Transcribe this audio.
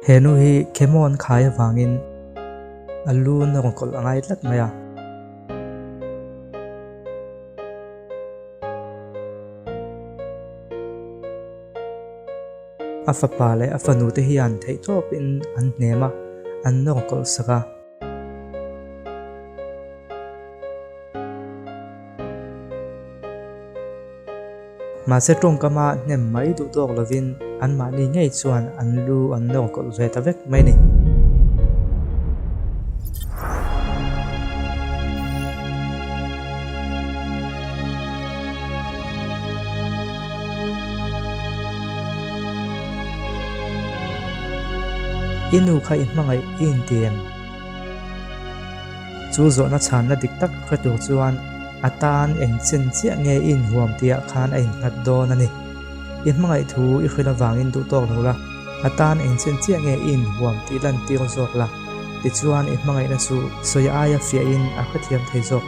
henu hi khemon khai wangin alun rong kol angai tlat maya afapa le afanu te hian thei top in an nema an rong kol saka ma se tong kama nem mai du tok lovin an ma ni ngei chuan an lu an rong kol ve ta vek mai ni inu kha in mangai in tiam chu zo na chan na dik tak khatu chuan atan eng chen chia nge in huam tia khan ein ngat don ani in mangai thu I khila wangin du tok lola atan eng chen chia nge in huam ti lan ti zok la ti chuan in mangai na su soya aya fia in a khathiam thei zok